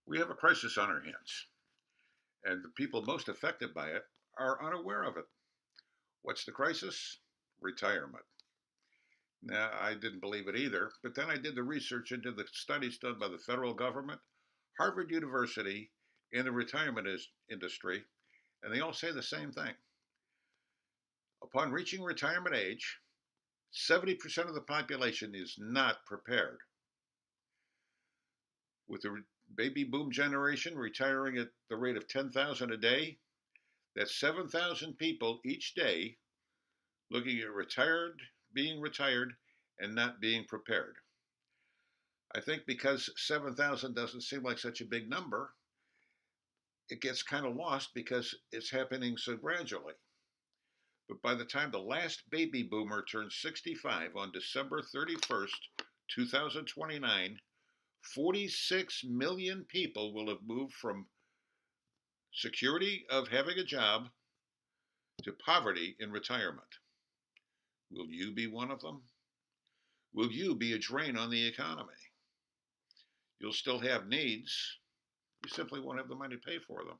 We have a crisis on our hands, and the people most affected by it are unaware of it. What's the crisis? Retirement. Now, I didn't believe it either, but then I did the research into the studies done by the federal government, Harvard University, and the retirement industry, and they all say the same thing. Upon reaching retirement age, 70% of the population is not prepared. With the baby boom generation retiring at the rate of 10,000 a day, that's 7,000 people each day looking at being retired, and not being prepared. I think because 7,000 doesn't seem like such a big number, it gets kind of lost because it's happening so gradually. But by the time the last baby boomer turns 65 on December 31st, 2029, 46 million people will have moved from security of having a job to poverty in retirement. Will you be one of them? Will you be a drain on the economy? You'll still have needs. You simply won't have the money to pay for them.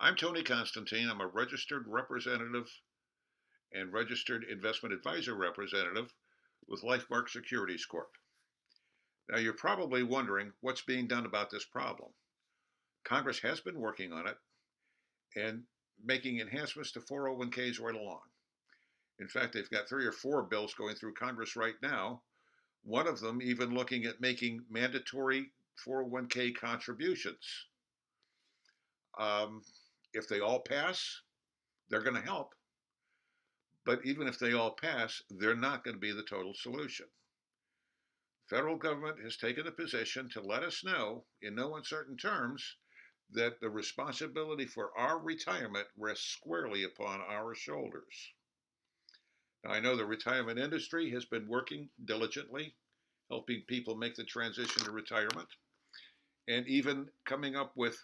I'm Tony Constantine. I'm a registered representative and registered investment advisor representative with LifeMark Securities Corp. Now, you're probably wondering what's being done about this problem. Congress has been working on it and making enhancements to 401ks right along. In fact, they've got 3 or 4 bills going through Congress right now. One of them even looking at making mandatory 401k contributions. If they all pass, they're going to help. But even if they all pass, they're not going to be the total solution. The federal government has taken a position to let us know, in no uncertain terms, that the responsibility for our retirement rests squarely upon our shoulders. Now, I know the retirement industry has been working diligently, helping people make the transition to retirement, and even coming up with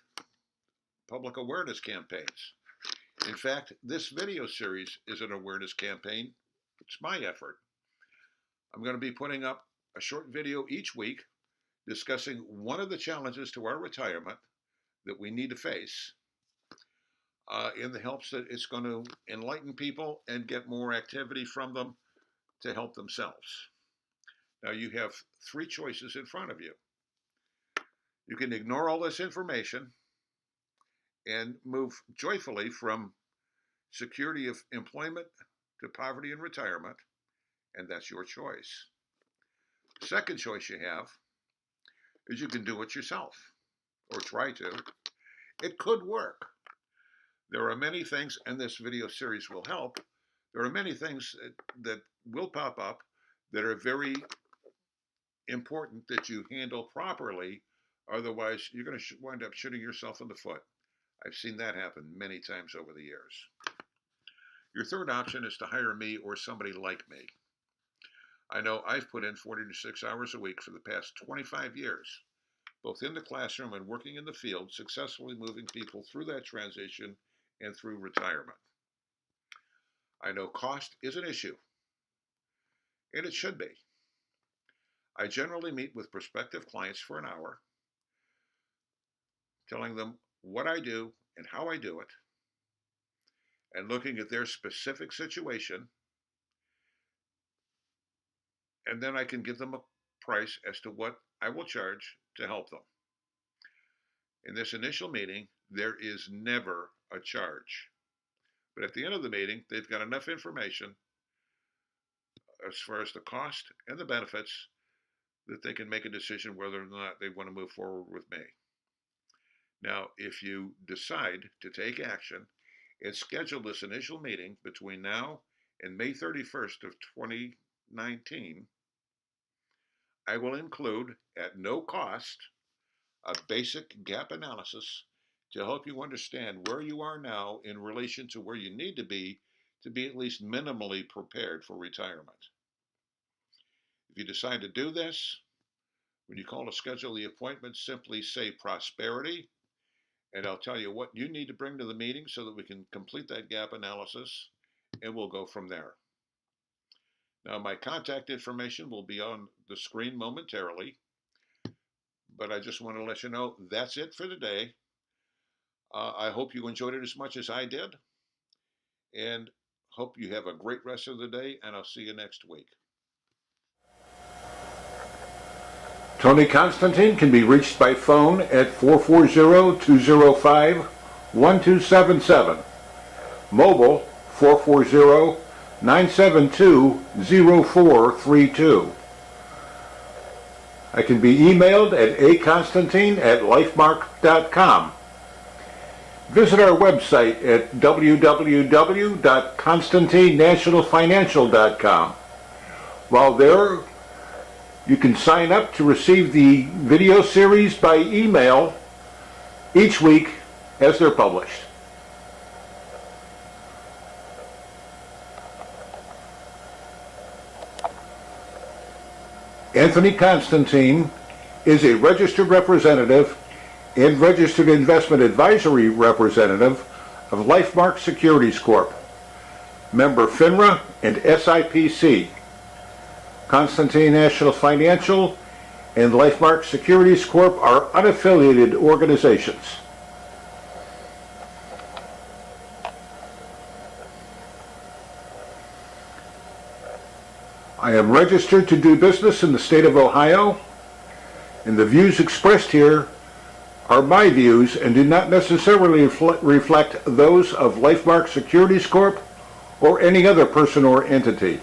public awareness campaigns. In fact, this video series is an awareness campaign. It's my effort. I'm going to be putting up a short video each week discussing one of the challenges to our retirement that we need to face, in the hopes that it's going to enlighten people and get more activity from them to help themselves. Now, you have 3 choices in front of you. You can ignore all this information and move joyfully from security of employment to poverty and retirement, and that's your choice. The second choice you have is you can do it yourself, or try to. It could work. There are many things, and this video series will help. There are many things that will pop up that are very important that you handle properly. Otherwise, you're going to wind up shooting yourself in the foot. I've seen that happen many times over the years. Your third option is to hire me or somebody like me. I know I've put in 40 to 6 hours a week for the past 25 years, both in the classroom and working in the field, successfully moving people through that transition and through retirement. I know cost is an issue, and it should be. I generally meet with prospective clients for an hour, telling them what I do and how I do it, and looking at their specific situation, and then I can give them a price as to what I will charge to help them. In this initial meeting, there is never a charge. But at the end of the meeting, they've got enough information as far as the cost and the benefits that they can make a decision whether or not they want to move forward with me. Now, if you decide to take action and schedule this initial meeting between now and May 31st of 2019, I will include, at no cost, a basic gap analysis to help you understand where you are now in relation to where you need to be at least minimally prepared for retirement. If you decide to do this, when you call to schedule the appointment, simply say prosperity, and I'll tell you what you need to bring to the meeting so that we can complete that gap analysis, and we'll go from there. Now, my contact information will be on the screen momentarily, but I just want to let you know that's it for today. I hope you enjoyed it as much as I did, and hope you have a great rest of the day, and I'll see you next week. Tony Constantine can be reached by phone at 440-205-1277. Mobile 440-972-0432. I can be emailed at aconstantine@lifemark.com. Visit our website at www.constantinenationalfinancial.com. While there, you can sign up to receive the video series by email each week as they're published. Anthony Constantine is a registered representative and registered investment advisory representative of LifeMark Securities Corp., member FINRA and SIPC. Constantine National Financial and LifeMark Securities Corp. are unaffiliated organizations. I am registered to do business in the state of Ohio, and the views expressed here are my views and do not necessarily reflect those of LifeMark Securities Corp. or any other person or entity.